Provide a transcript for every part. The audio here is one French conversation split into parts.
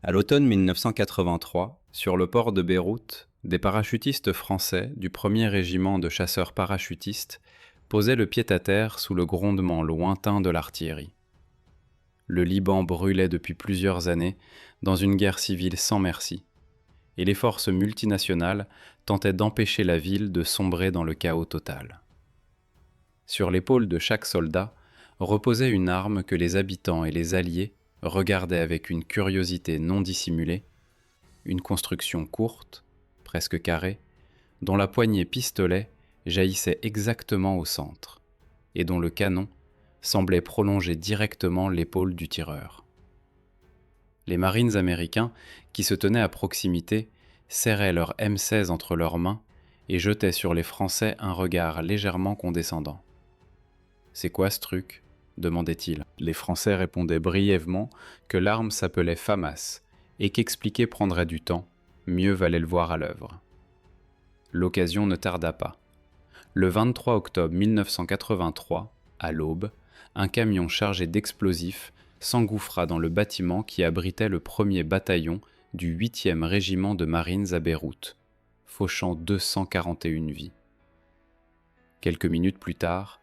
À l'automne 1983, sur le port de Beyrouth, des parachutistes français du 1er régiment de chasseurs parachutistes posaient le pied-à-terre sous le grondement lointain de l'artillerie. Le Liban brûlait depuis plusieurs années dans une guerre civile sans merci, et les forces multinationales tentaient d'empêcher la ville de sombrer dans le chaos total. Sur l'épaule de chaque soldat reposait une arme que les habitants et les alliés regardaient avec une curiosité non dissimulée, une construction courte, presque carrée, dont la poignée pistolet jaillissait exactement au centre, et dont le canon semblait prolonger directement l'épaule du tireur. Les marines américains, qui se tenaient à proximité, serraient leur M16 entre leurs mains et jetaient sur les Français un regard légèrement condescendant. « C'est quoi ce truc ?» demandait-il. Les Français répondaient brièvement que l'arme s'appelait FAMAS et qu'expliquer prendrait du temps, mieux valait le voir à l'œuvre. L'occasion ne tarda pas. Le 23 octobre 1983, à l'aube, un camion chargé d'explosifs s'engouffra dans le bâtiment qui abritait le 1er bataillon du 8e régiment de marines à Beyrouth, fauchant 241 vies. Quelques minutes plus tard,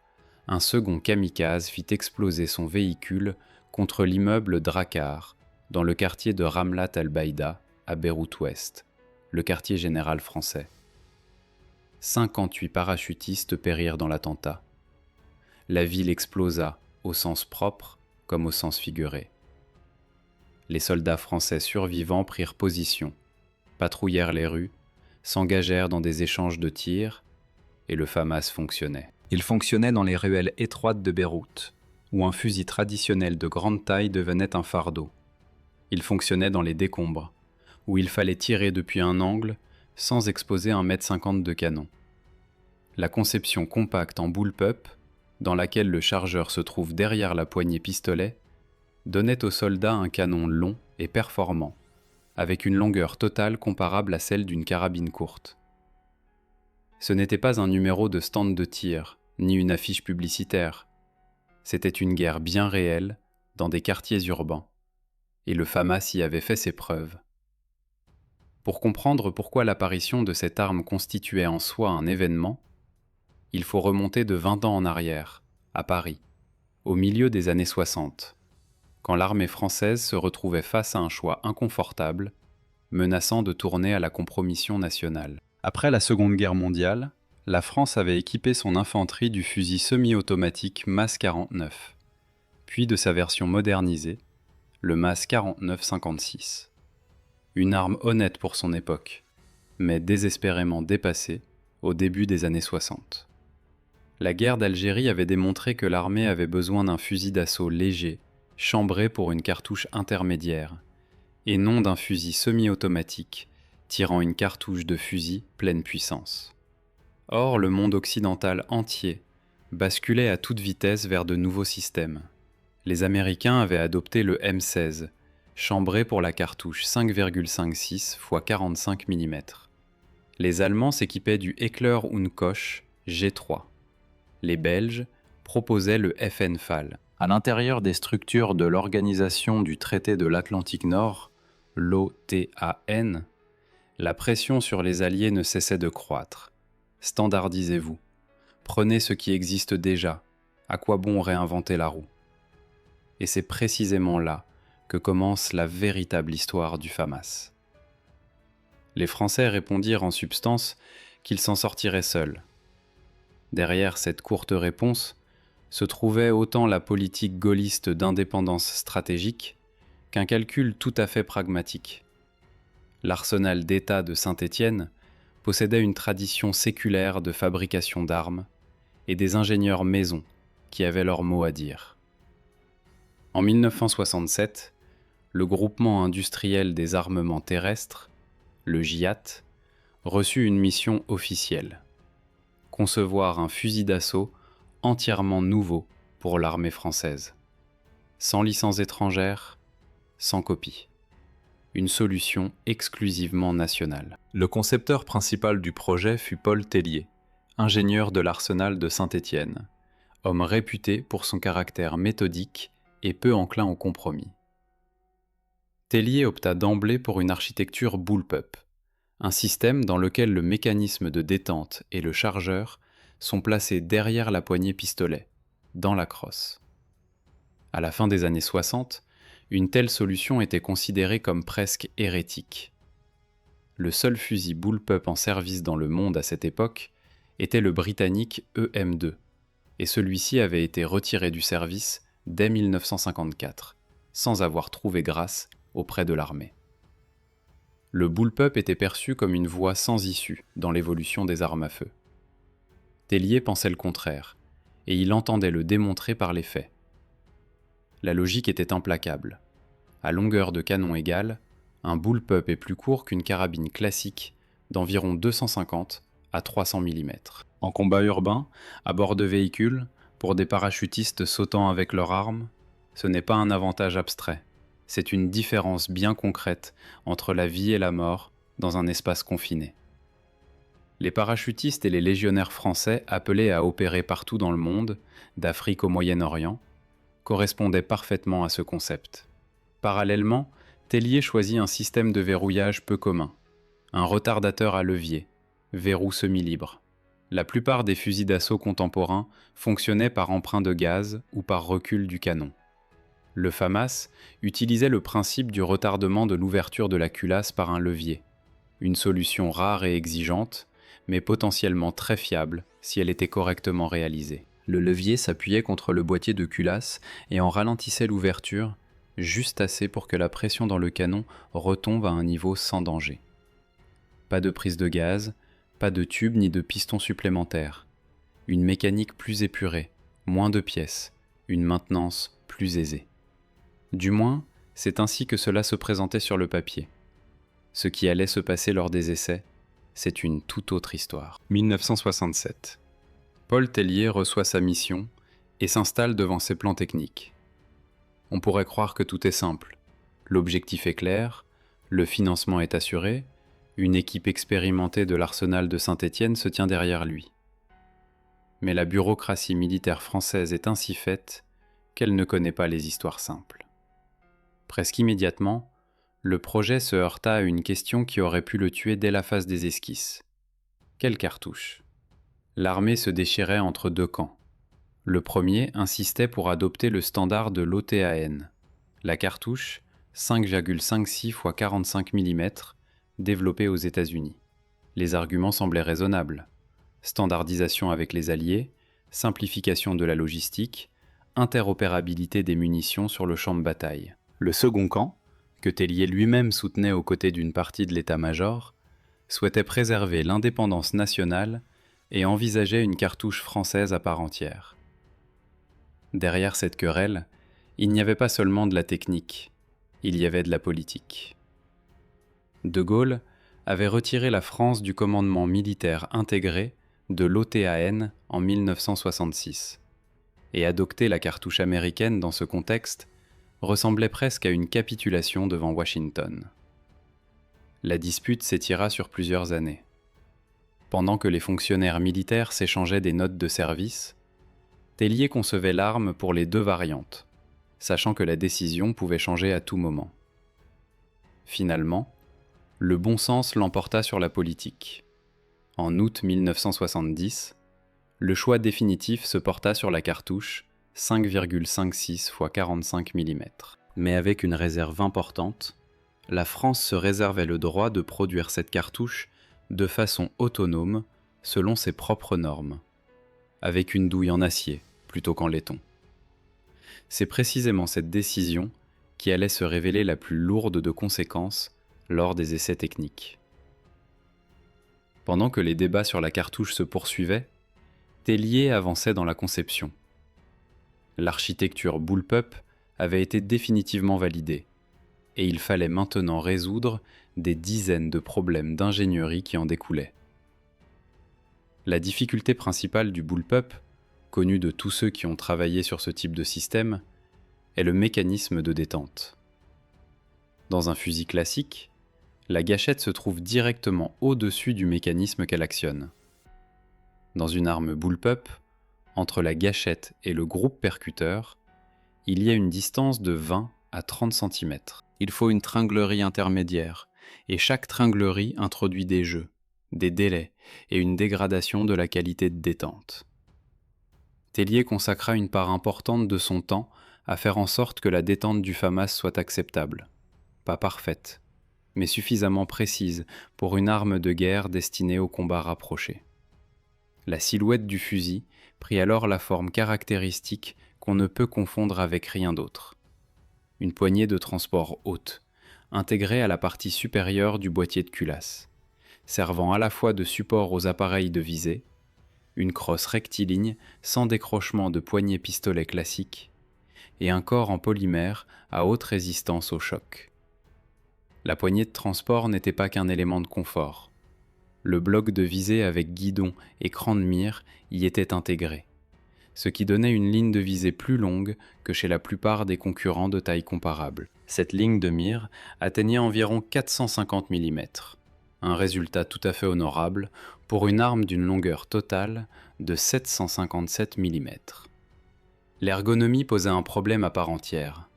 un second kamikaze fit exploser son véhicule contre l'immeuble Drakkar, dans le quartier de Ramlat al-Baïda, à Beyrouth-Ouest, le quartier général français. 58 parachutistes périrent dans l'attentat. La ville explosa, au sens propre comme au sens figuré. Les soldats français survivants prirent position, patrouillèrent les rues, s'engagèrent dans des échanges de tirs, et le FAMAS fonctionnait. Il fonctionnait dans les ruelles étroites de Beyrouth, où un fusil traditionnel de grande taille devenait un fardeau. Il fonctionnait dans les décombres, où il fallait tirer depuis un angle sans exposer 1,50 m de canon. La conception compacte en bullpup, dans laquelle le chargeur se trouve derrière la poignée pistolet, donnait aux soldats un canon long et performant, avec une longueur totale comparable à celle d'une carabine courte. Ce n'était pas un numéro de stand de tir, ni une affiche publicitaire. C'était une guerre bien réelle, dans des quartiers urbains. Et le FAMAS y avait fait ses preuves. Pour comprendre pourquoi l'apparition de cette arme constituait en soi un événement, il faut remonter de 20 ans en arrière, à Paris, au milieu des années 60, quand l'armée française se retrouvait face à un choix inconfortable, menaçant de tourner à la compromission nationale. Après la Seconde Guerre mondiale, la France avait équipé son infanterie du fusil semi-automatique MAS 49, puis de sa version modernisée, le MAS 49-56. Une arme honnête pour son époque, mais désespérément dépassée au début des années 60. La guerre d'Algérie avait démontré que l'armée avait besoin d'un fusil d'assaut léger, chambré pour une cartouche intermédiaire, et non d'un fusil semi-automatique, tirant une cartouche de fusil pleine puissance. Or, le monde occidental entier basculait à toute vitesse vers de nouveaux systèmes. Les Américains avaient adopté le M16, chambré pour la cartouche 5,56 x 45 mm. Les Allemands s'équipaient du Heckler & Koch G3. Les Belges proposaient le FN-FAL. À l'intérieur des structures de l'Organisation du Traité de l'Atlantique Nord, l'OTAN, la pression sur les Alliés ne cessait de croître. Standardisez-vous. Prenez ce qui existe déjà. À quoi bon réinventer la roue ? Et c'est précisément là que commence la véritable histoire du FAMAS. Les Français répondirent en substance qu'ils s'en sortiraient seuls. Derrière cette courte réponse se trouvait autant la politique gaulliste d'indépendance stratégique qu'un calcul tout à fait pragmatique. L'arsenal d'État de Saint-Étienne possédait une tradition séculaire de fabrication d'armes et des ingénieurs maison qui avaient leur mot à dire. En 1967, le groupement industriel des armements terrestres, le GIAT, reçut une mission officielle: concevoir un fusil d'assaut entièrement nouveau pour l'armée française, sans licence étrangère, sans copie. Une solution exclusivement nationale. Le concepteur principal du projet fut Paul Tellier, ingénieur de l'arsenal de Saint-Étienne, homme réputé pour son caractère méthodique et peu enclin au compromis. Tellier opta d'emblée pour une architecture bullpup, un système dans lequel le mécanisme de détente et le chargeur sont placés derrière la poignée pistolet, dans la crosse. À la fin des années 60, une telle solution était considérée comme presque hérétique. Le seul fusil bullpup en service dans le monde à cette époque était le britannique EM2, et celui-ci avait été retiré du service dès 1954, sans avoir trouvé grâce auprès de l'armée. Le bullpup était perçu comme une voie sans issue dans l'évolution des armes à feu. Tellier pensait le contraire, et il entendait le démontrer par les faits. La logique était implacable. À longueur de canon égale, un bullpup est plus court qu'une carabine classique d'environ 250 à 300 mm. En combat urbain, à bord de véhicules, pour des parachutistes sautant avec leurs armes, ce n'est pas un avantage abstrait, c'est une différence bien concrète entre la vie et la mort dans un espace confiné. Les parachutistes et les légionnaires français appelés à opérer partout dans le monde, d'Afrique au Moyen-Orient, correspondaient parfaitement à ce concept. Parallèlement, Tellier choisit un système de verrouillage peu commun, un retardateur à levier, verrou semi-libre. La plupart des fusils d'assaut contemporains fonctionnaient par emprunt de gaz ou par recul du canon. Le FAMAS utilisait le principe du retardement de l'ouverture de la culasse par un levier, une solution rare et exigeante, mais potentiellement très fiable si elle était correctement réalisée. Le levier s'appuyait contre le boîtier de culasse et en ralentissait l'ouverture, juste assez pour que la pression dans le canon retombe à un niveau sans danger. Pas de prise de gaz, pas de tube ni de piston supplémentaire. Une mécanique plus épurée, moins de pièces, une maintenance plus aisée. Du moins, c'est ainsi que cela se présentait sur le papier. Ce qui allait se passer lors des essais, c'est une toute autre histoire. 1967. Paul Tellier reçoit sa mission et s'installe devant ses plans techniques. On pourrait croire que tout est simple. L'objectif est clair, le financement est assuré, une équipe expérimentée de l'arsenal de Saint-Étienne se tient derrière lui. Mais la bureaucratie militaire française est ainsi faite qu'elle ne connaît pas les histoires simples. Presque immédiatement, le projet se heurta à une question qui aurait pu le tuer dès la phase des esquisses. Quelle cartouche ? L'armée se déchirait entre deux camps. Le premier insistait pour adopter le standard de l'OTAN, la cartouche 5,56 x 45 mm développée aux États-Unis. Les arguments semblaient raisonnables. Standardisation avec les Alliés, simplification de la logistique, interopérabilité des munitions sur le champ de bataille. Le second camp, que Tellier lui-même soutenait aux côtés d'une partie de l'état-major, souhaitait préserver l'indépendance nationale et envisageait une cartouche française à part entière. Derrière cette querelle, il n'y avait pas seulement de la technique, il y avait de la politique. De Gaulle avait retiré la France du commandement militaire intégré de l'OTAN en 1966, et adopter la cartouche américaine dans ce contexte ressemblait presque à une capitulation devant Washington. La dispute s'étira sur plusieurs années. Pendant que les fonctionnaires militaires s'échangeaient des notes de service, Tellier concevait l'arme pour les deux variantes, sachant que la décision pouvait changer à tout moment. Finalement, le bon sens l'emporta sur la politique. En août 1970, le choix définitif se porta sur la cartouche 5,56 x 45 mm. Mais avec une réserve importante, la France se réservait le droit de produire cette cartouche de façon autonome selon ses propres normes, avec une douille en acier plutôt qu'en laiton. C'est précisément cette décision qui allait se révéler la plus lourde de conséquences lors des essais techniques. Pendant que les débats sur la cartouche se poursuivaient, Tellier avançait dans la conception. L'architecture bullpup avait été définitivement validée, et il fallait maintenant résoudre des dizaines de problèmes d'ingénierie qui en découlaient. La difficulté principale du bullpup, connue de tous ceux qui ont travaillé sur ce type de système, est le mécanisme de détente. Dans un fusil classique, la gâchette se trouve directement au-dessus du mécanisme qu'elle actionne. Dans une arme bullpup, entre la gâchette et le groupe percuteur, il y a une distance de 20 à 30 cm. il faut une tringlerie intermédiaire, et chaque tringlerie introduit des jeux, des délais et une dégradation de la qualité de détente. Tellier consacra une part importante de son temps à faire en sorte que la détente du FAMAS soit acceptable, pas parfaite, mais suffisamment précise pour une arme de guerre destinée au combat rapproché. La silhouette du fusil prit alors la forme caractéristique qu'on ne peut confondre avec rien d'autre. Une poignée de transport haute, intégrée à la partie supérieure du boîtier de culasse, servant à la fois de support aux appareils de visée, une crosse rectiligne sans décrochement de poignée pistolet classique, et un corps en polymère à haute résistance au choc. La poignée de transport n'était pas qu'un élément de confort. Le bloc de visée avec guidon et cran de mire y était intégré, ce qui donnait une ligne de visée plus longue que chez la plupart des concurrents de taille comparable. Cette ligne de mire atteignait environ 450 mm, un résultat tout à fait honorable pour une arme d'une longueur totale de 757 mm. L'ergonomie posait un problème à part entière.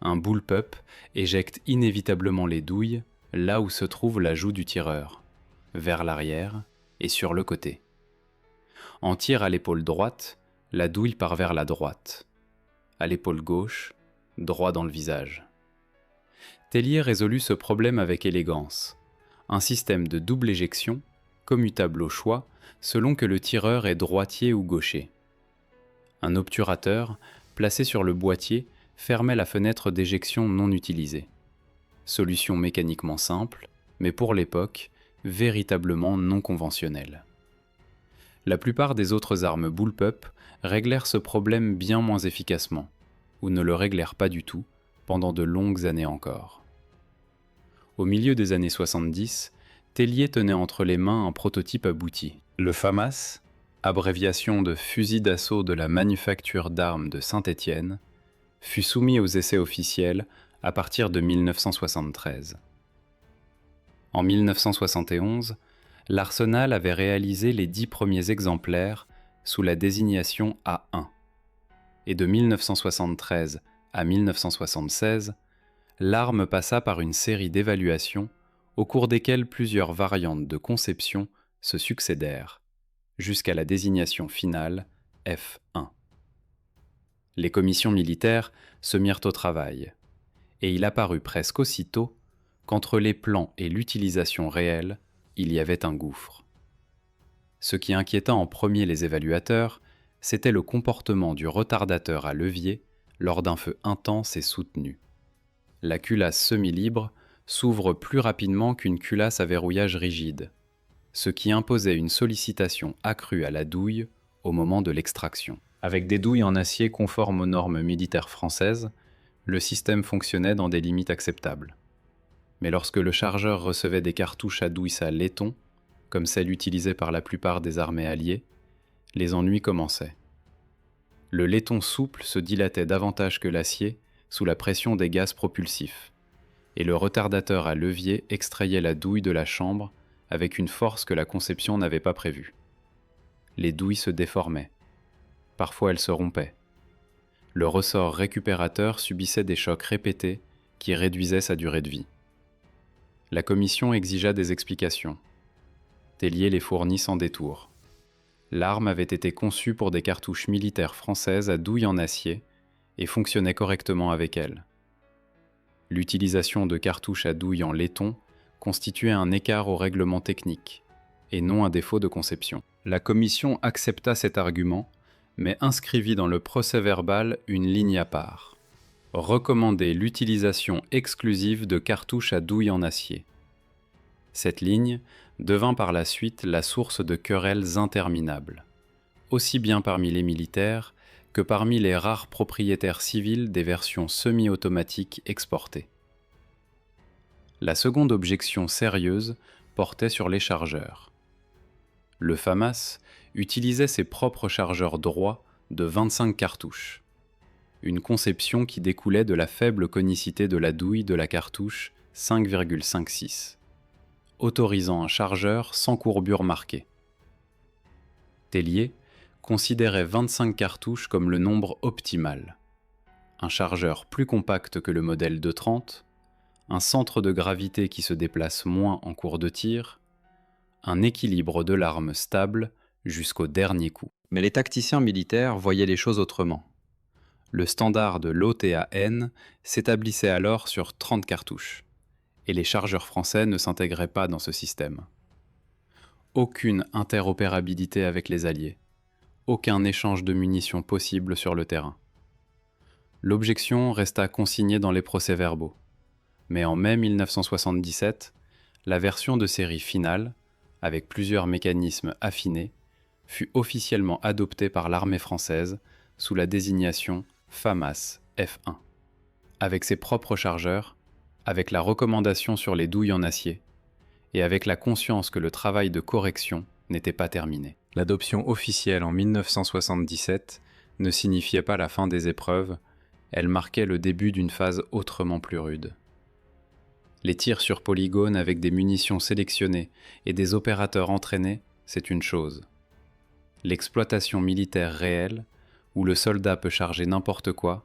Un bullpup éjecte inévitablement les douilles là où se trouve la joue du tireur, vers l'arrière et sur le côté. En tir à l'épaule droite, la douille part vers la droite. À l'épaule gauche, droit dans le visage. Tellier résolut ce problème avec élégance. Un système de double éjection, commutable au choix, selon que le tireur est droitier ou gaucher. Un obturateur, placé sur le boîtier, fermait la fenêtre d'éjection non utilisée. Solution mécaniquement simple, mais pour l'époque, véritablement non conventionnelle. La plupart des autres armes bullpup réglèrent ce problème bien moins efficacement, ou ne le réglèrent pas du tout, pendant de longues années encore. Au milieu des années 70, Tellier tenait entre les mains un prototype abouti. Le FAMAS, abréviation de Fusil d'assaut de la manufacture d'armes de Saint-Étienne, fut soumis aux essais officiels à partir de 1973. En 1971, l'Arsenal avait réalisé les 10 premiers exemplaires sous la désignation A1. Et de 1973 à 1976, l'arme passa par une série d'évaluations au cours desquelles plusieurs variantes de conception se succédèrent, jusqu'à la désignation finale F1. Les commissions militaires se mirent au travail, et il apparut presque aussitôt qu'entre les plans et l'utilisation réelle, il y avait un gouffre. Ce qui inquiéta en premier les évaluateurs, c'était le comportement du retardateur à levier lors d'un feu intense et soutenu. La culasse semi-libre s'ouvre plus rapidement qu'une culasse à verrouillage rigide, ce qui imposait une sollicitation accrue à la douille au moment de l'extraction. Avec des douilles en acier conformes aux normes militaires françaises, le système fonctionnait dans des limites acceptables. Mais lorsque le chargeur recevait des cartouches à douille à laiton, comme celles utilisées par la plupart des armées alliées, les ennuis commençaient. Le laiton souple se dilatait davantage que l'acier sous la pression des gaz propulsifs, et le retardateur à levier extrayait la douille de la chambre avec une force que la conception n'avait pas prévue. Les douilles se déformaient. Parfois elles se rompaient. Le ressort récupérateur subissait des chocs répétés qui réduisaient sa durée de vie. La commission exigea des explications. Tellier les fournit sans détour. L'arme avait été conçue pour des cartouches militaires françaises à douille en acier et fonctionnait correctement avec elles. L'utilisation de cartouches à douille en laiton constituait un écart au règlement technique, et non un défaut de conception. La commission accepta cet argument, mais inscrivit dans le procès-verbal une ligne à part. Recommander l'utilisation exclusive de cartouches à douille en acier. Cette ligne devint par la suite la source de querelles interminables, aussi bien parmi les militaires que parmi les rares propriétaires civils des versions semi-automatiques exportées. La seconde objection sérieuse portait sur les chargeurs. Le FAMAS utilisait ses propres chargeurs droits de 25 cartouches, une conception qui découlait de la faible conicité de la douille de la cartouche 5,56, autorisant un chargeur sans courbure marquée. Tellier considérait 25 cartouches comme le nombre optimal. Un chargeur plus compact que le modèle 230, un centre de gravité qui se déplace moins en cours de tir, un équilibre de l'arme stable jusqu'au dernier coup. Mais les tacticiens militaires voyaient les choses autrement. Le standard de l'OTAN s'établissait alors sur 30 cartouches, et les chargeurs français ne s'intégraient pas dans ce système. Aucune interopérabilité avec les Alliés, aucun échange de munitions possible sur le terrain. L'objection resta consignée dans les procès-verbaux, mais en mai 1977, la version de série finale, avec plusieurs mécanismes affinés, fut officiellement adoptée par l'armée française sous la désignation FAMAS F1. Avec ses propres chargeurs, avec la recommandation sur les douilles en acier, et avec la conscience que le travail de correction n'était pas terminé. L'adoption officielle en 1977 ne signifiait pas la fin des épreuves, elle marquait le début d'une phase autrement plus rude. Les tirs sur polygone avec des munitions sélectionnées et des opérateurs entraînés, c'est une chose. L'exploitation militaire réelle, où le soldat peut charger n'importe quoi,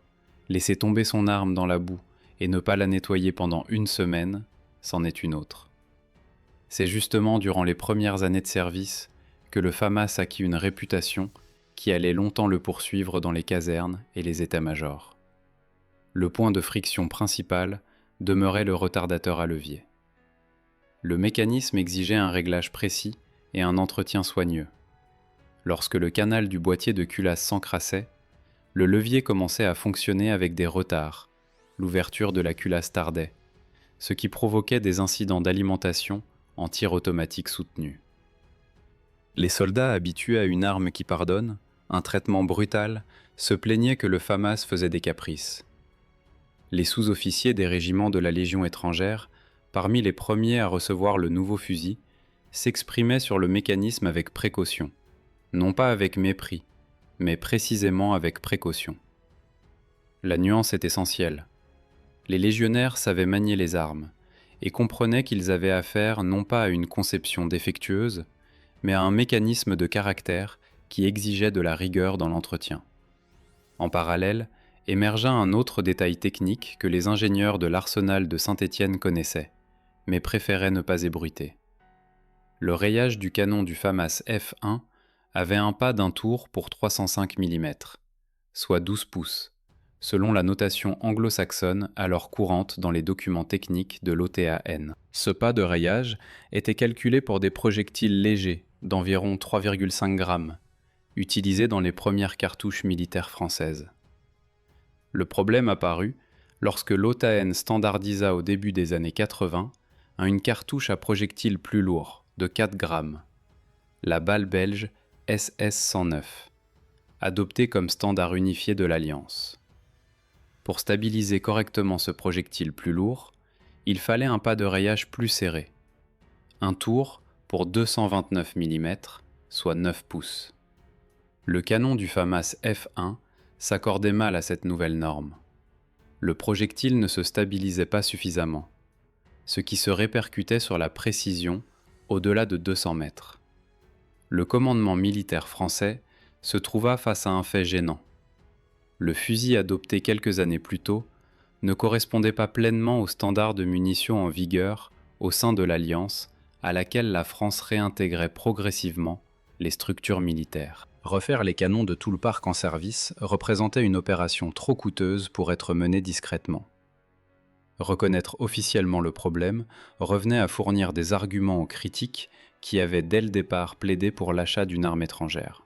laisser tomber son arme dans la boue et ne pas la nettoyer pendant une semaine, c'en est une autre. C'est justement durant les premières années de service que le FAMAS acquit une réputation qui allait longtemps le poursuivre dans les casernes et les états-majors. Le point de friction principal demeurait le retardateur à levier. Le mécanisme exigeait un réglage précis et un entretien soigneux. Lorsque le canal du boîtier de culasse s'encrassait, le levier commençait à fonctionner avec des retards, l'ouverture de la culasse tardait, ce qui provoquait des incidents d'alimentation en tir automatique soutenu. Les soldats habitués à une arme qui pardonne, un traitement brutal, se plaignaient que le FAMAS faisait des caprices. Les sous-officiers des régiments de la Légion étrangère, parmi les premiers à recevoir le nouveau fusil, s'exprimaient sur le mécanisme avec précaution, non pas avec mépris, mais précisément avec précaution. La nuance est essentielle. Les légionnaires savaient manier les armes et comprenaient qu'ils avaient affaire non pas à une conception défectueuse, mais à un mécanisme de caractère qui exigeait de la rigueur dans l'entretien. En parallèle, émergea un autre détail technique que les ingénieurs de l'arsenal de Saint-Étienne connaissaient, mais préféraient ne pas ébruiter. Le rayage du canon du FAMAS F1 avait un pas d'un tour pour 305 mm, soit 12 pouces, selon la notation anglo-saxonne alors courante dans les documents techniques de l'OTAN. Ce pas de rayage était calculé pour des projectiles légers d'environ 3,5 grammes, utilisés dans les premières cartouches militaires françaises. Le problème apparut lorsque l'OTAN standardisa au début des années 80 une cartouche à projectile plus lourd, de 4 grammes, la balle belge SS-109, adoptée comme standard unifié de l'Alliance. Pour stabiliser correctement ce projectile plus lourd, il fallait un pas de rayage plus serré, un tour pour 229 mm, soit 9 pouces. Le canon du FAMAS F1 s'accordait mal à cette nouvelle norme. Le projectile ne se stabilisait pas suffisamment, ce qui se répercutait sur la précision au-delà de 200 mètres. Le commandement militaire français se trouva face à un fait gênant. Le fusil adopté quelques années plus tôt ne correspondait pas pleinement aux standards de munitions en vigueur au sein de l'Alliance à laquelle la France réintégrait progressivement les structures militaires. Refaire les canons de tout le parc en service représentait une opération trop coûteuse pour être menée discrètement. Reconnaître officiellement le problème revenait à fournir des arguments aux critiques qui avaient dès le départ plaidé pour l'achat d'une arme étrangère.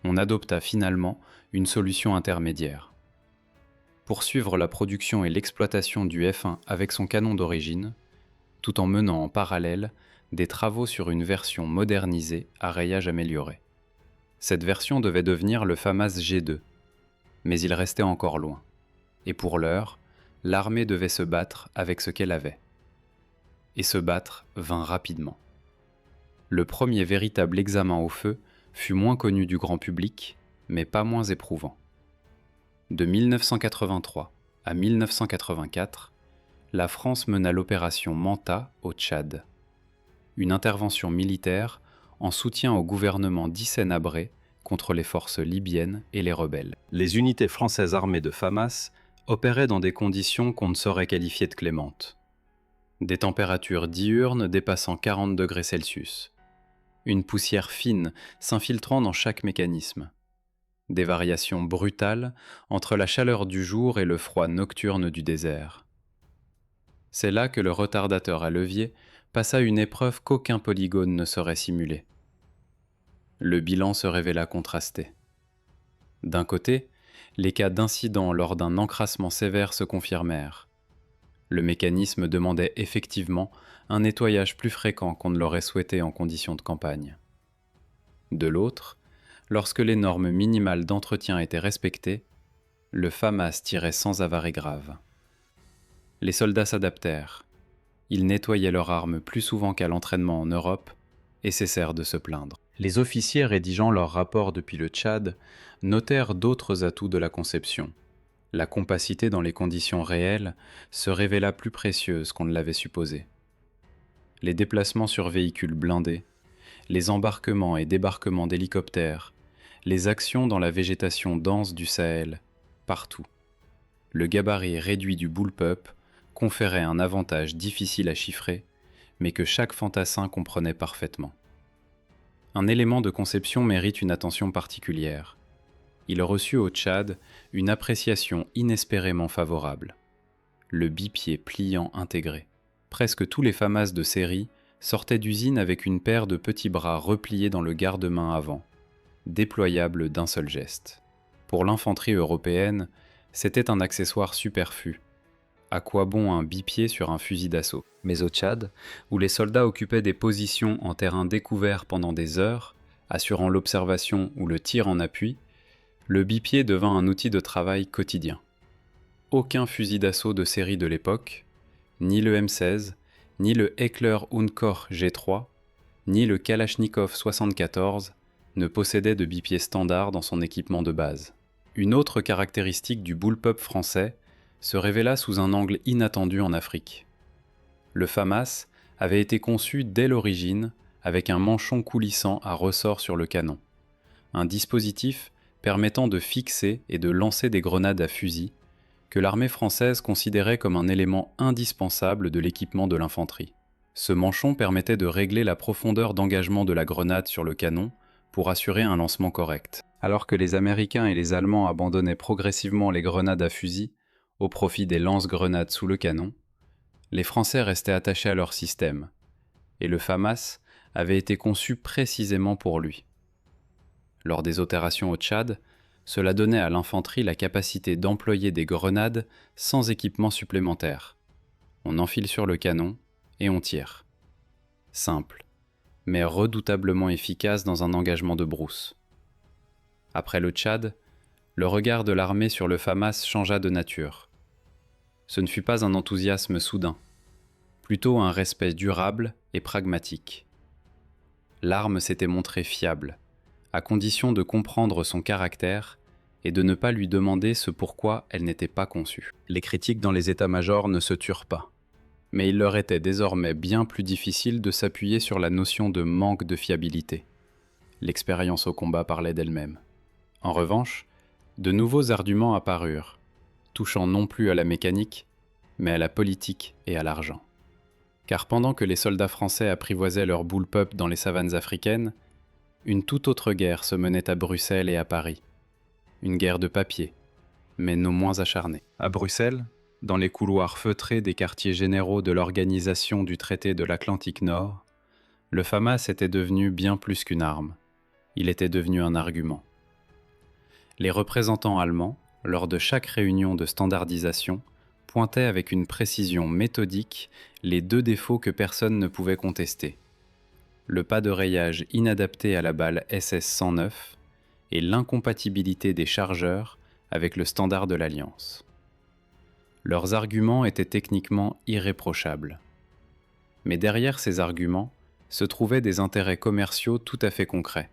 On adopta finalement une solution intermédiaire. Poursuivre la production et l'exploitation du F1 avec son canon d'origine, tout en menant en parallèle des travaux sur une version modernisée à rayage amélioré. Cette version devait devenir le FAMAS G2, mais il restait encore loin. Et pour l'heure, l'armée devait se battre avec ce qu'elle avait. Et se battre vint rapidement. Le premier véritable examen au feu fut moins connu du grand public, mais pas moins éprouvant. De 1983 à 1984, la France mena l'opération Manta au Tchad. Une intervention militaire en soutien au gouvernement d'Hissène Habré contre les forces libyennes et les rebelles. Les unités françaises armées de FAMAS opérait dans des conditions qu'on ne saurait qualifier de clémentes. Des températures diurnes dépassant 40 degrés Celsius. Une poussière fine s'infiltrant dans chaque mécanisme. Des variations brutales entre la chaleur du jour et le froid nocturne du désert. C'est là que le retardateur à levier passa une épreuve qu'aucun polygone ne saurait simuler. Le bilan se révéla contrasté. D'un côté, les cas d'incidents lors d'un encrassement sévère se confirmèrent. Le mécanisme demandait effectivement un nettoyage plus fréquent qu'on ne l'aurait souhaité en conditions de campagne. De l'autre, lorsque les normes minimales d'entretien étaient respectées, le FAMAS tirait sans avarie grave. Les soldats s'adaptèrent. Ils nettoyaient leurs armes plus souvent qu'à l'entraînement en Europe et cessèrent de se plaindre. Les officiers rédigeant leur rapport depuis le Tchad notèrent d'autres atouts de la conception. La compacité dans les conditions réelles se révéla plus précieuse qu'on ne l'avait supposé. Les déplacements sur véhicules blindés, les embarquements et débarquements d'hélicoptères, les actions dans la végétation dense du Sahel, partout. Le gabarit réduit du bullpup conférait un avantage difficile à chiffrer, mais que chaque fantassin comprenait parfaitement. Un élément de conception mérite une attention particulière. Il reçut au Tchad une appréciation inespérément favorable. Le bipied pliant intégré. Presque tous les FAMAS de série sortaient d'usine avec une paire de petits bras repliés dans le garde-main avant, déployables d'un seul geste. Pour l'infanterie européenne, c'était un accessoire superflu. À quoi bon un bipied sur un fusil d'assaut? Mais au Tchad, où les soldats occupaient des positions en terrain découvert pendant des heures, assurant l'observation ou le tir en appui, le bipied devint un outil de travail quotidien. Aucun fusil d'assaut de série de l'époque, ni le M16, ni le Heckler Unkor G3, ni le Kalachnikov 74 ne possédait de bipied standard dans son équipement de base. Une autre caractéristique du bullpup français se révéla sous un angle inattendu en Afrique. Le FAMAS avait été conçu dès l'origine avec un manchon coulissant à ressort sur le canon, un dispositif permettant de fixer et de lancer des grenades à fusil que l'armée française considérait comme un élément indispensable de l'équipement de l'infanterie. Ce manchon permettait de régler la profondeur d'engagement de la grenade sur le canon pour assurer un lancement correct. Alors que les Américains et les Allemands abandonnaient progressivement les grenades à fusil au profit des lance-grenades sous le canon, les Français restaient attachés à leur système, et le FAMAS avait été conçu précisément pour lui. Lors des opérations au Tchad, cela donnait à l'infanterie la capacité d'employer des grenades sans équipement supplémentaire. On enfile sur le canon et on tire. Simple, mais redoutablement efficace dans un engagement de brousse. Après le Tchad, le regard de l'armée sur le FAMAS changea de nature. Ce ne fut pas un enthousiasme soudain, plutôt un respect durable et pragmatique. L'arme s'était montrée fiable, à condition de comprendre son caractère et de ne pas lui demander ce pourquoi elle n'était pas conçue. Les critiques dans les états-majors ne se turent pas, mais il leur était désormais bien plus difficile de s'appuyer sur la notion de manque de fiabilité. L'expérience au combat parlait d'elle-même. En revanche, de nouveaux arguments apparurent, touchant non plus à la mécanique, mais à la politique et à l'argent. Car pendant que les soldats français apprivoisaient leur bullpup dans les savanes africaines, une toute autre guerre se menait à Bruxelles et à Paris. Une guerre de papier, mais non moins acharnée. À Bruxelles, dans les couloirs feutrés des quartiers généraux de l'Organisation du Traité de l'Atlantique Nord, le FAMAS était devenu bien plus qu'une arme. Il était devenu un argument. Les représentants allemands, lors de chaque réunion de standardisation, pointaient avec une précision méthodique les deux défauts que personne ne pouvait contester. Le pas de rayage inadapté à la balle SS-109 et l'incompatibilité des chargeurs avec le standard de l'Alliance. Leurs arguments étaient techniquement irréprochables. Mais derrière ces arguments se trouvaient des intérêts commerciaux tout à fait concrets.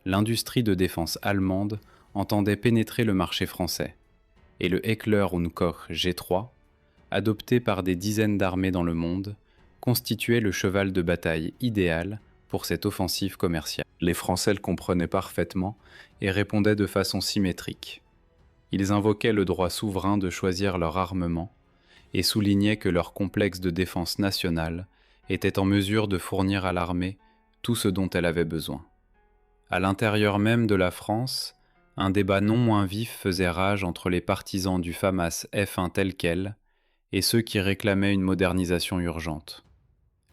L'industrie de défense allemande entendait pénétrer le marché français, et le Heckler Koch G3, adopté par des dizaines d'armées dans le monde, constituait le cheval de bataille idéal pour cette offensive commerciale. Les Français le comprenaient parfaitement et répondaient de façon symétrique. Ils invoquaient le droit souverain de choisir leur armement et soulignaient que leur complexe de défense nationale était en mesure de fournir à l'armée tout ce dont elle avait besoin. À l'intérieur même de la France, un débat non moins vif faisait rage entre les partisans du FAMAS F1 tel quel et ceux qui réclamaient une modernisation urgente.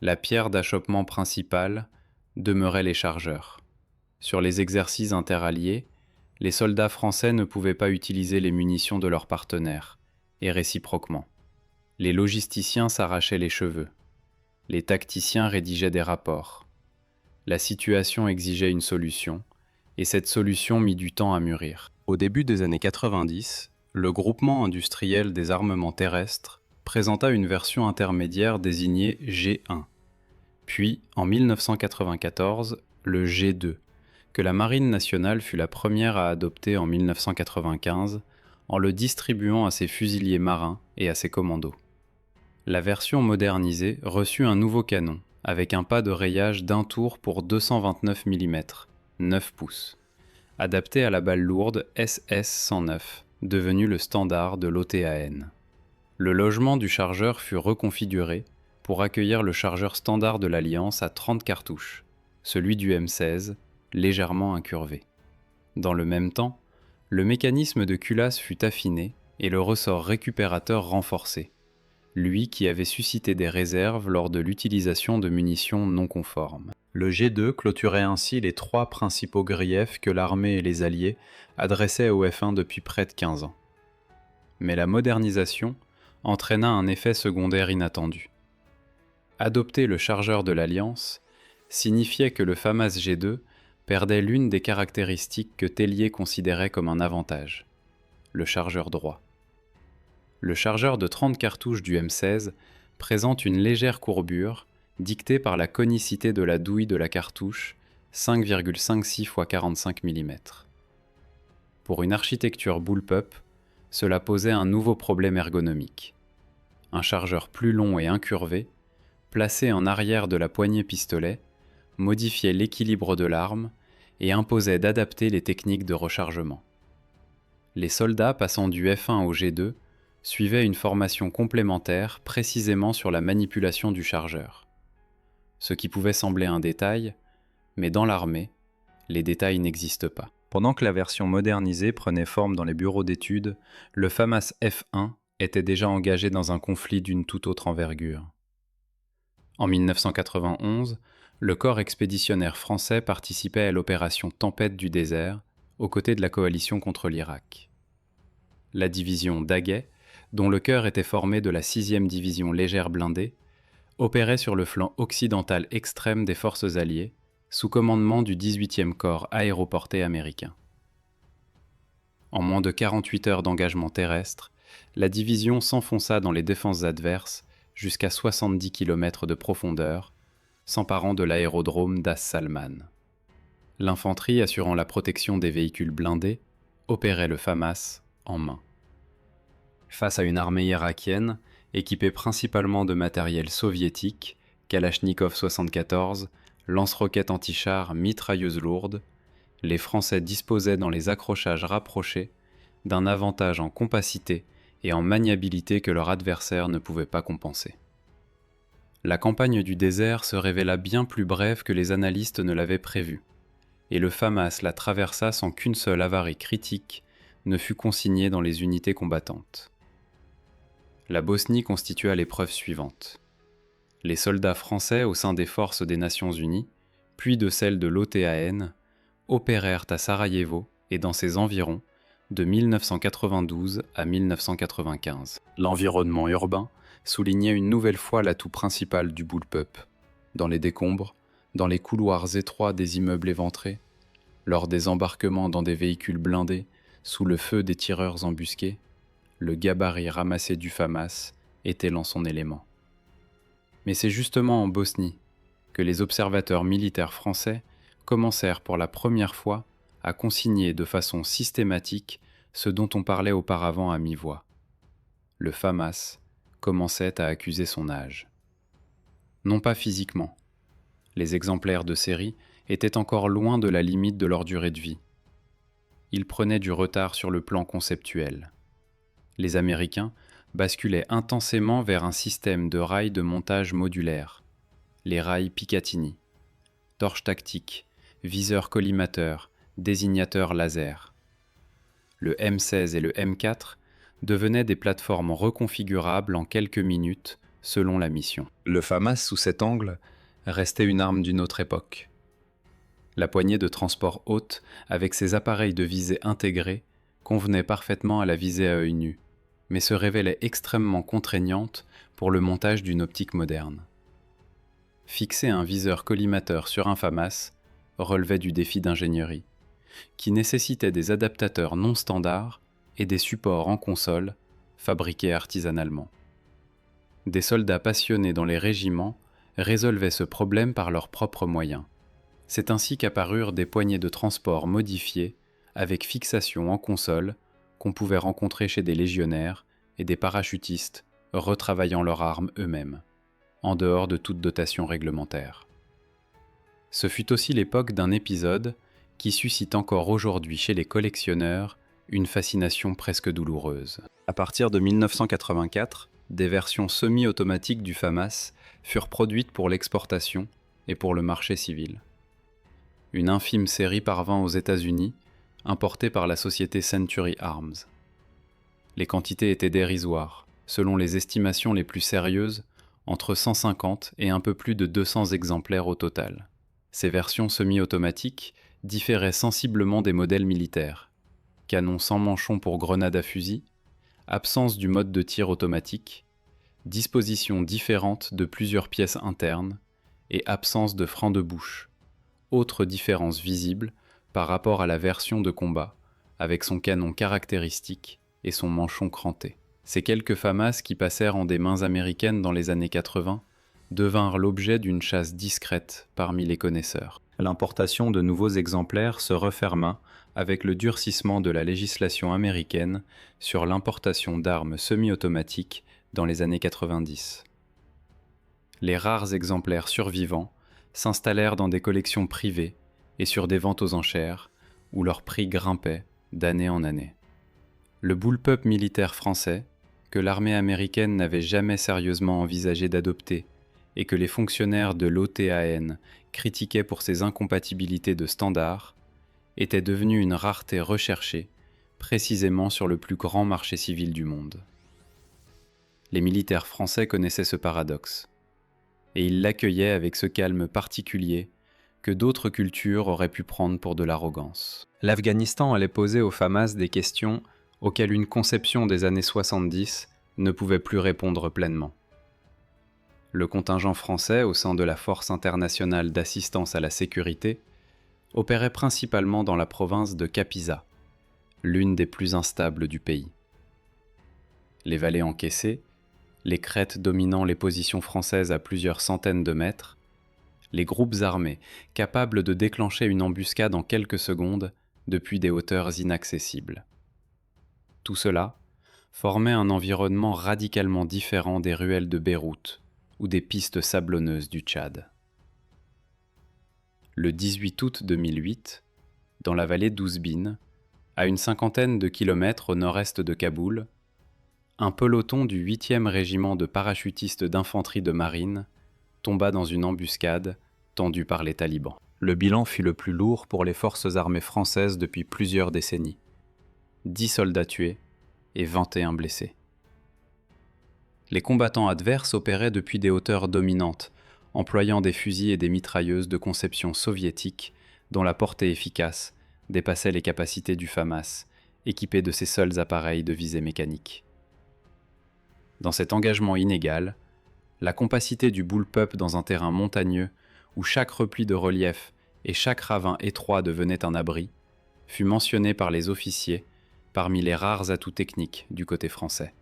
La pierre d'achoppement principale demeurait les chargeurs. Sur les exercices interalliés, les soldats français ne pouvaient pas utiliser les munitions de leurs partenaires, et réciproquement. Les logisticiens s'arrachaient les cheveux. Les tacticiens rédigeaient des rapports. La situation exigeait une solution, et cette solution mit du temps à mûrir. Au début des années 90, le groupement industriel des armements terrestres présenta une version intermédiaire désignée G1, puis en 1994 le G2, que la Marine nationale fut la première à adopter en 1995 en le distribuant à ses fusiliers marins et à ses commandos. La version modernisée reçut un nouveau canon, avec un pas de rayage d'un tour pour 229 mm, 9 pouces, adapté à la balle lourde SS-109, devenue le standard de l'OTAN. Le logement du chargeur fut reconfiguré pour accueillir le chargeur standard de l'Alliance à 30 cartouches, celui du M16, légèrement incurvé. Dans le même temps, le mécanisme de culasse fut affiné et le ressort récupérateur renforcé, lui qui avait suscité des réserves lors de l'utilisation de munitions non conformes. Le G2 clôturait ainsi les 3 principaux griefs que l'armée et les Alliés adressaient au F1 depuis près de 15 ans. Mais la modernisation entraîna un effet secondaire inattendu. Adopter le chargeur de l'Alliance signifiait que le FAMAS G2 perdait l'une des caractéristiques que Tellier considérait comme un avantage, le chargeur droit. Le chargeur de 30 cartouches du M16 présente une légère courbure dictée par la conicité de la douille de la cartouche 5,56 x 45 mm. Pour une architecture bullpup, cela posait un nouveau problème ergonomique. Un chargeur plus long et incurvé, placé en arrière de la poignée pistolet, modifiait l'équilibre de l'arme et imposait d'adapter les techniques de rechargement. Les soldats passant du F1 au G2 suivaient une formation complémentaire précisément sur la manipulation du chargeur. Ce qui pouvait sembler un détail, mais dans l'armée, les détails n'existent pas. Pendant que la version modernisée prenait forme dans les bureaux d'études, le FAMAS F1 était déjà engagé dans un conflit d'une toute autre envergure. En 1991, le corps expéditionnaire français participait à l'opération Tempête du désert, aux côtés de la coalition contre l'Irak. La division Daguet, dont le cœur était formé de la 6e division légère blindée, opérait sur le flanc occidental extrême des forces alliées, sous commandement du 18e corps aéroporté américain. En moins de 48 heures d'engagement terrestre, la division s'enfonça dans les défenses adverses jusqu'à 70 km de profondeur, s'emparant de l'aérodrome d'As Salman. L'infanterie assurant la protection des véhicules blindés opérait le FAMAS en main. Face à une armée irakienne, équipée principalement de matériel soviétique, Kalachnikov 74, lance-roquettes anti-chars, mitrailleuses lourdes, les Français disposaient dans les accrochages rapprochés d'un avantage en compacité et en maniabilité que leur adversaire ne pouvait pas compenser. La campagne du désert se révéla bien plus brève que les analystes ne l'avaient prévu, et le FAMAS la traversa sans qu'une seule avarie critique ne fût consignée dans les unités combattantes. La Bosnie constitua l'épreuve suivante. Les soldats français au sein des forces des Nations Unies, puis de celles de l'OTAN, opérèrent à Sarajevo et dans ses environs de 1992 à 1995. L'environnement urbain soulignait une nouvelle fois l'atout principal du bullpup. Dans les décombres, dans les couloirs étroits des immeubles éventrés, lors des embarquements dans des véhicules blindés, sous le feu des tireurs embusqués, le gabarit ramassé du FAMAS était en son élément. Mais c'est justement en Bosnie que les observateurs militaires français commencèrent pour la première fois à consigner de façon systématique ce dont on parlait auparavant à mi-voix. Le FAMAS commençait à accuser son âge. Non pas physiquement. Les exemplaires de série étaient encore loin de la limite de leur durée de vie. ils prenaient du retard sur le plan conceptuel. Les Américains basculaient intensément vers un système de rails de montage modulaire, les rails Picatinny, torches tactiques, viseurs collimateurs, désignateurs laser. Le M16 et le M4 devenaient des plateformes reconfigurables en quelques minutes selon la mission. Le FAMAS, sous cet angle, restait une arme d'une autre époque. La poignée de transport haute, avec ses appareils de visée intégrés, convenait parfaitement à la visée à œil nu, mais se révélait extrêmement contraignante pour le montage d'une optique moderne. Fixer un viseur collimateur sur un FAMAS relevait du défi d'ingénierie, qui nécessitait des adaptateurs non standards et des supports en console fabriqués artisanalement. Des soldats passionnés dans les régiments résolvaient ce problème par leurs propres moyens. C'est ainsi qu'apparurent des poignées de transport modifiées avec fixation en console qu'on pouvait rencontrer chez des légionnaires et des parachutistes retravaillant leurs armes eux-mêmes, en dehors de toute dotation réglementaire. Ce fut aussi l'époque d'un épisode qui suscite encore aujourd'hui chez les collectionneurs une fascination presque douloureuse. À partir de 1984, des versions semi-automatiques du FAMAS furent produites pour l'exportation et pour le marché civil. Une infime série parvint aux États-Unis, importée par la société Century Arms. Les quantités étaient dérisoires, selon les estimations les plus sérieuses, entre 150 et un peu plus de 200 exemplaires au total. Ces versions semi-automatiques différaient sensiblement des modèles militaires. Canon sans manchon pour grenade à fusil, absence du mode de tir automatique, disposition différente de plusieurs pièces internes et absence de frein de bouche. Autre différence visible par rapport à la version de combat, avec son canon caractéristique et son manchon cranté. Ces quelques FAMAS qui passèrent en des mains américaines dans les années 80 devinrent l'objet d'une chasse discrète parmi les connaisseurs. L'importation de nouveaux exemplaires se referma avec le durcissement de la législation américaine sur l'importation d'armes semi-automatiques dans les années 90. Les rares exemplaires survivants s'installèrent dans des collections privées et sur des ventes aux enchères, où leur prix grimpait d'année en année. Le bullpup militaire français, que l'armée américaine n'avait jamais sérieusement envisagé d'adopter et que les fonctionnaires de l'OTAN critiquaient pour ses incompatibilités de standards, était devenu une rareté recherchée, précisément sur le plus grand marché civil du monde. Les militaires français connaissaient ce paradoxe, et ils l'accueillaient avec ce calme particulier que d'autres cultures auraient pu prendre pour de l'arrogance. L'Afghanistan allait poser aux FAMAS des questions auxquelles une conception des années 70 ne pouvait plus répondre pleinement. Le contingent français au sein de la Force internationale d'assistance à la sécurité opérait principalement dans la province de Kapisa, l'une des plus instables du pays. Les vallées encaissées, les crêtes dominant les positions françaises à plusieurs centaines de mètres, les groupes armés capables de déclencher une embuscade en quelques secondes depuis des hauteurs inaccessibles. Tout cela formait un environnement radicalement différent des ruelles de Beyrouth ou des pistes sablonneuses du Tchad. Le 18 août 2008, dans la vallée d'Ouzbine, à une cinquantaine de kilomètres au nord-est de Kaboul, un peloton du 8e régiment de parachutistes d'infanterie de marine tomba dans une embuscade tendue par les talibans. Le bilan fut le plus lourd pour les forces armées françaises depuis plusieurs décennies. 10 soldats tués et 21 blessés. Les combattants adverses opéraient depuis des hauteurs dominantes, employant des fusils et des mitrailleuses de conception soviétique dont la portée efficace dépassait les capacités du FAMAS, équipé de ses seuls appareils de visée mécanique. Dans cet engagement inégal, la compacité du bullpup dans un terrain montagneux où chaque repli de relief et chaque ravin étroit devenait un abri, fut mentionnée par les officiers parmi les rares atouts techniques du côté français.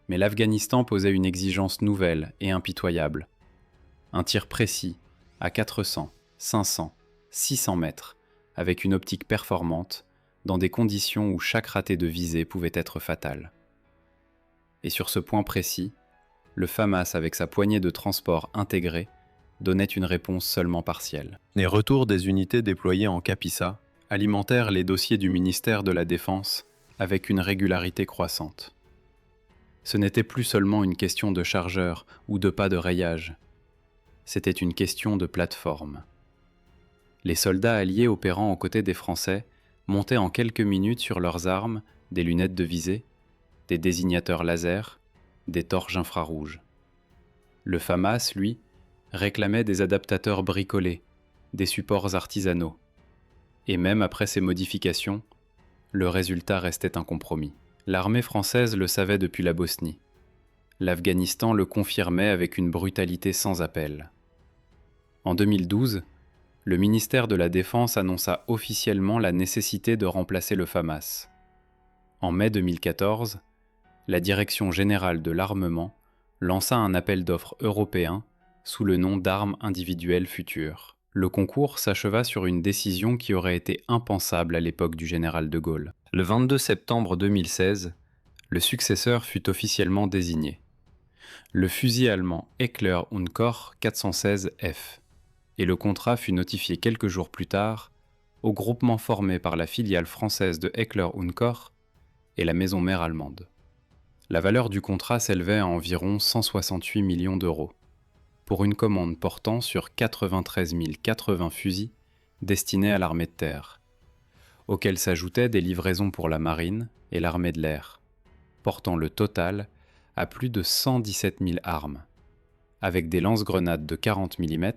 Mais l'Afghanistan posait une exigence nouvelle et impitoyable. Un tir précis, à 400, 500, 600 mètres, avec une optique performante, dans des conditions où chaque raté de visée pouvait être fatal. Et sur ce point précis, le FAMAS avec sa poignée de transport intégrée donnait une réponse seulement partielle. Les retours des unités déployées en Kapisa alimentèrent les dossiers du ministère de la Défense avec une régularité croissante. Ce n'était plus seulement une question de chargeur ou de pas de rayage, c'était une question de plateforme. Les soldats alliés opérant aux côtés des Français montaient en quelques minutes sur leurs armes des lunettes de visée, des désignateurs laser, des torches infrarouges. Le FAMAS, lui, réclamait des adaptateurs bricolés, des supports artisanaux. Et même après ces modifications, le résultat restait un compromis. L'armée française le savait depuis la Bosnie. L'Afghanistan le confirmait avec une brutalité sans appel. En 2012, le ministère de la Défense annonça officiellement la nécessité de remplacer le FAMAS. En mai 2014, la Direction générale de l'armement lança un appel d'offres européen sous le nom d'armes individuelles futures. Le concours s'acheva sur une décision qui aurait été impensable à l'époque du général de Gaulle. Le 22 septembre 2016, le successeur fut officiellement désigné. Le fusil allemand Heckler & Koch 416F. Et le contrat fut notifié quelques jours plus tard au groupement formé par la filiale française de Heckler & Koch et la maison mère allemande. La valeur du contrat s'élevait à environ 168 millions d'euros, pour une commande portant sur 93 080 fusils destinés à l'armée de terre, auxquels s'ajoutaient des livraisons pour la marine et l'armée de l'air, portant le total à plus de 117 000 armes, avec des lance-grenades de 40 mm,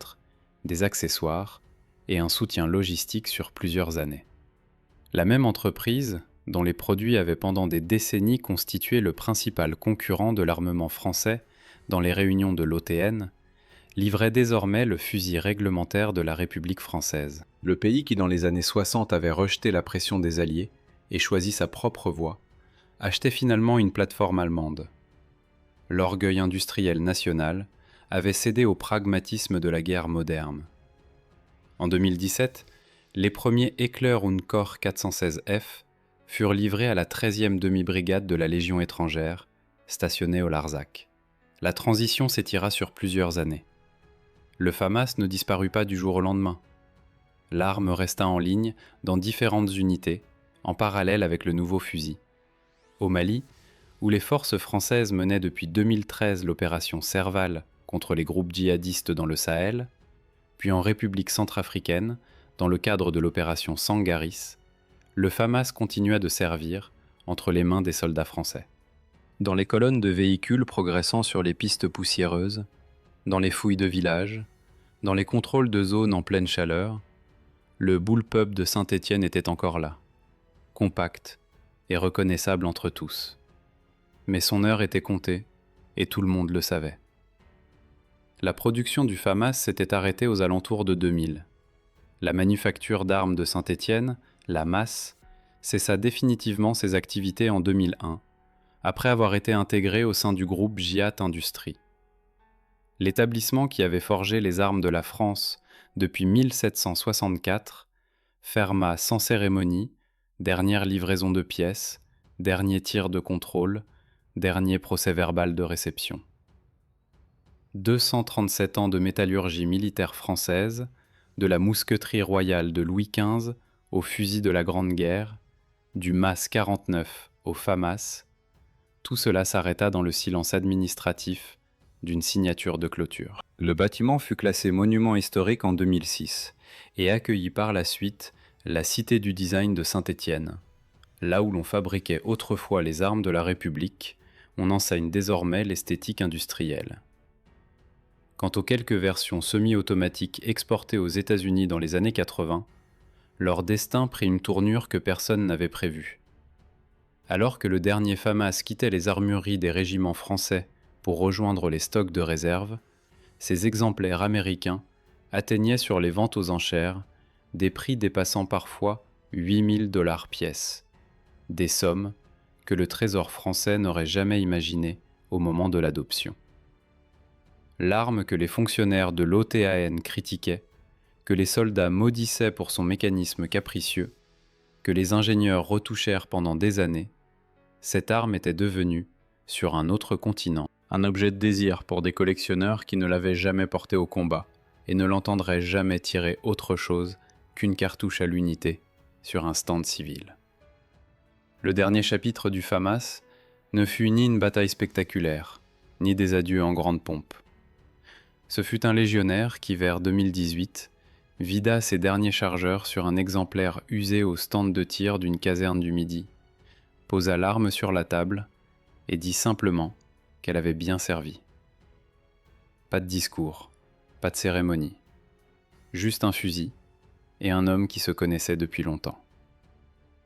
des accessoires et un soutien logistique sur plusieurs années. La même entreprise, dont les produits avaient pendant des décennies constitué le principal concurrent de l'armement français dans les réunions de l'OTN, livrait désormais le fusil réglementaire de la République française. Le pays qui dans les années 60 avait rejeté la pression des Alliés et choisi sa propre voie, achetait finalement une plateforme allemande. L'orgueil industriel national avait cédé au pragmatisme de la guerre moderne. En 2017, les premiers Heckler & Koch 416F furent livrés à la 13e demi-brigade de la Légion étrangère, stationnée au Larzac. La transition s'étira sur plusieurs années. Le FAMAS ne disparut pas du jour au lendemain. L'arme resta en ligne dans différentes unités, en parallèle avec le nouveau fusil. Au Mali, où les forces françaises menaient depuis 2013 l'opération Serval contre les groupes djihadistes dans le Sahel, puis en République centrafricaine, dans le cadre de l'opération Sangaris, le FAMAS continua de servir entre les mains des soldats français. Dans les colonnes de véhicules progressant sur les pistes poussiéreuses, dans les fouilles de villages, dans les contrôles de zones en pleine chaleur, le bullpup de Saint-Étienne était encore là, compact et reconnaissable entre tous. Mais son heure était comptée, et tout le monde le savait. La production du FAMAS s'était arrêtée aux alentours de 2000. La manufacture d'armes de Saint-Étienne, la MAS, cessa définitivement ses activités en 2001, après avoir été intégrée au sein du groupe Giat Industrie. L'établissement qui avait forgé les armes de la France depuis 1764 ferma sans cérémonie, dernière livraison de pièces, dernier tir de contrôle, dernier procès-verbal de réception. 237 ans de métallurgie militaire française, de la mousqueterie royale de Louis XV au fusil de la Grande Guerre, du MAS 49 au FAMAS, tout cela s'arrêta dans le silence administratif d'une signature de clôture. Le bâtiment fut classé monument historique en 2006 et accueillit par la suite la Cité du design de Saint-Étienne. Là où l'on fabriquait autrefois les armes de la République, on enseigne désormais l'esthétique industrielle. Quant aux quelques versions semi-automatiques exportées aux États-Unis dans les années 80, leur destin prit une tournure que personne n'avait prévue. Alors que le dernier FAMAS quittait les armureries des régiments français pour rejoindre les stocks de réserve, ces exemplaires américains atteignaient sur les ventes aux enchères des prix dépassant parfois 8 000 $ pièce, des sommes que le Trésor français n'aurait jamais imaginées au moment de l'adoption. L'arme que les fonctionnaires de l'OTAN critiquaient, que les soldats maudissaient pour son mécanisme capricieux, que les ingénieurs retouchèrent pendant des années, cette arme était devenue, sur un autre continent, un objet de désir pour des collectionneurs qui ne l'avaient jamais porté au combat et ne l'entendraient jamais tirer autre chose qu'une cartouche à l'unité sur un stand civil. Le dernier chapitre du FAMAS ne fut ni une bataille spectaculaire, ni des adieux en grande pompe. Ce fut un légionnaire qui, vers 2018, vida ses derniers chargeurs sur un exemplaire usé au stand de tir d'une caserne du Midi, posa l'arme sur la table et dit simplement qu'elle avait bien servi. Pas de discours, pas de cérémonie, juste un fusil et un homme qui se connaissait depuis longtemps.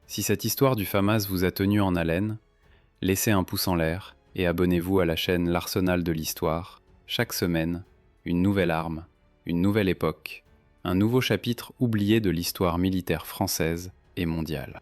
Si cette histoire du FAMAS vous a tenu en haleine, laissez un pouce en l'air et abonnez-vous à la chaîne L'Arsenal de l'Histoire. Chaque semaine, une nouvelle arme, une nouvelle époque, un nouveau chapitre oublié de l'histoire militaire française et mondiale.